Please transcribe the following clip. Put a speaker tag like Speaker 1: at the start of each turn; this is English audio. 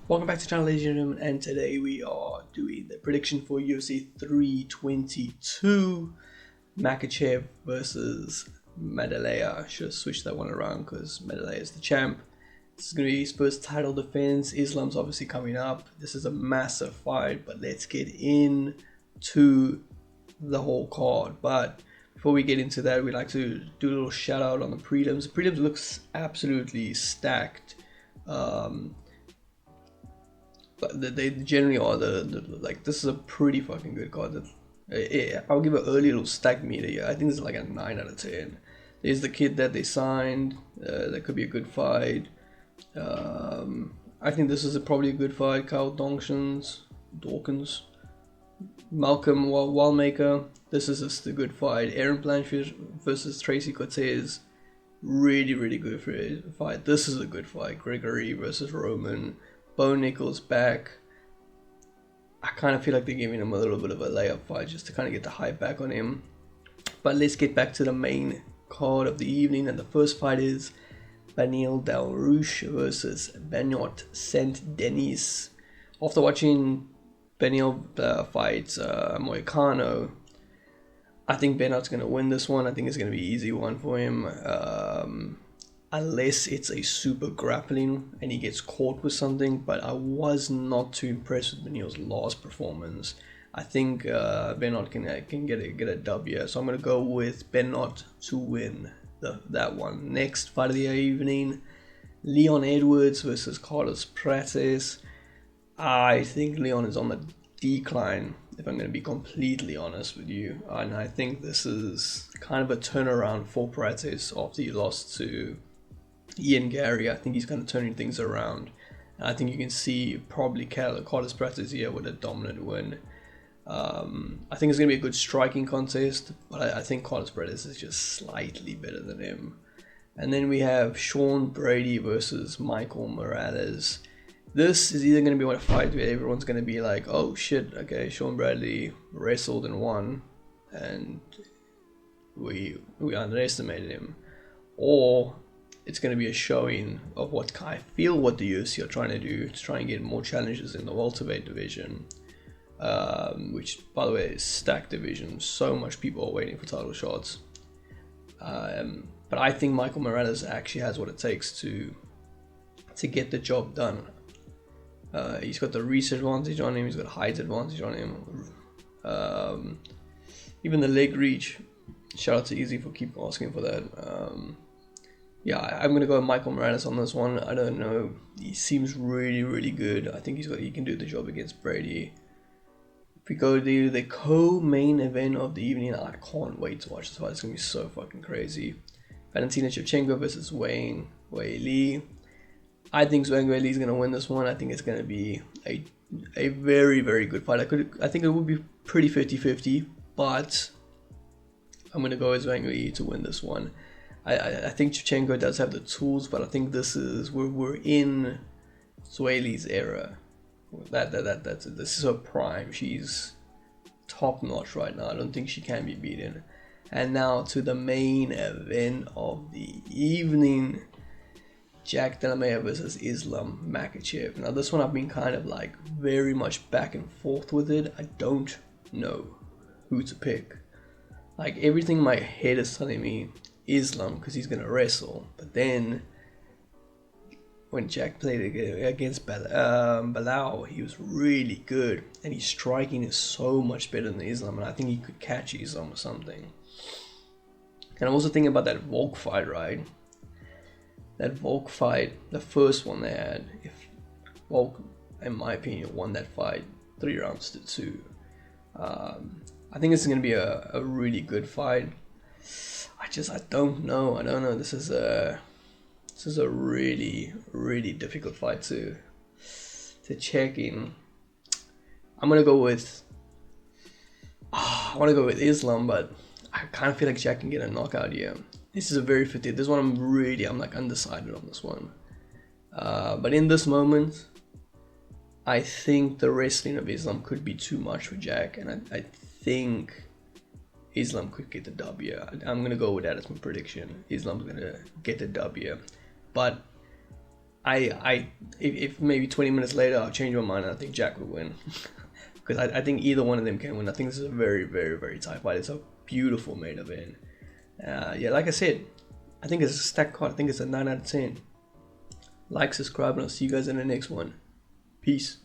Speaker 1: Welcome back to the channel, ladies and gentlemen, and today we are doing the prediction for UFC 322, Makachev versus Maddalea. I should have switched that one around because Maddalea is the champ. This is going to be his first title defense. Islam's obviously coming up. This is a massive fight, but let's get into the whole card. But before we get into that, we'd like to do a little shout out on the prelims. The prelims looks absolutely stacked. But they generally are like, this is a pretty fucking good card. I'll give an early little stack meter here. I think this is like a 9 out of 10. There's the kid that they signed. That could be a good fight. I think this is probably a good fight. Kyle Dawkins, Malcolm Wallmaker. This is just a good fight. Aaron Blanchard versus Tracy Cortez. Really good for a fight. This is a good fight. Gregory versus Roman. Bo Nichols back. I kind of feel like they're giving him a little bit of a layup fight just to kind of get the hype back on him. But let's get back to the main card of the evening, and the first fight is Beneil Dariush versus Benoit Saint-Denis. After watching Beneil fight Moicano, I think Benoit's going to win this one. I think it's going to be an easy one for him. Unless it's a super grappling and he gets caught with something, but I was not too impressed with Beneil's last performance. I think Benoit can get a W, so I'm going to go with Benoit to win that one. Next fight of the evening, Leon Edwards versus Carlos Prates. I think Leon is on the decline, if I'm going to be completely honest with you, and I think this is kind of a turnaround for Prates after he lost to Ian Gary. I think he's kind of turning things around. I think you can see probably Carlos Prates here with a dominant win. I think it's going to be a good striking contest, but I think Carlos Prates is just slightly better than him. And then we have Sean Brady versus Michael Morales. This is either going to be a fight where everyone's going to be like, oh shit, okay, Sean Bradley wrestled and won, and we underestimated him, or it's going to be a showing of what I feel what the UFC are trying to do to try and get more challenges in the welterweight division, which, by the way, is stacked division. So much people are waiting for title shots. But I think Michael Morales actually has what it takes to get the job done. He's got the reach advantage on him. He's got height advantage on him. Even the leg reach. Shout out to Easy for keep asking for that. Yeah, I'm gonna go with Michael Morales on this one. I don't know. He seems really good. I think he can do the job against Brady. If we go to the co-main event of the evening, I can't wait to watch this fight. It's gonna be so fucking crazy. Valentina Shevchenko versus Wei Li. I think Wei Li is gonna win this one. I think it's gonna be a very good fight. I think it would be pretty 50-50, but I'm gonna go with Wei Li to win this one. I think Shevchenko does have the tools, but I think this is we're in Sueli's era. This is her prime. She's top notch right now. I don't think she can be beaten. And now to the main event of the evening, Jack Della Maia versus Islam Makhachev. Now this one I've been kind of like very much back and forth with it. I don't know who to pick. Like, everything in my head is telling me Islam because he's gonna wrestle, but then when Jack played against Bilal, he was really good, and his striking is so much better than Islam, and I think he could catch Islam or something. And I'm also thinking about that Volk fight, right? That Volk fight, the first one they had, if Volk, in my opinion, won that fight 3 rounds to 2, I think this is gonna be a really good fight. I don't know. This is a really difficult fight to check in. I'm gonna go with. I want to go with Islam, but I kind of feel like Jack can get a knockout here. This is a very 50. This one I'm like undecided on this one. But in this moment, I think the wrestling of Islam could be too much for Jack, and I think Islam could get the W. I'm going to go with that as my prediction. Islam's going to get the W. But if maybe 20 minutes later I'll change my mind and I think Jack would win. Because I think either one of them can win. I think this is a very, very, very tight fight. It's a beautiful main event. Yeah, like I said, I think it's a stacked card. I think it's a 9 out of 10. Like, subscribe, and I'll see you guys in the next one. Peace.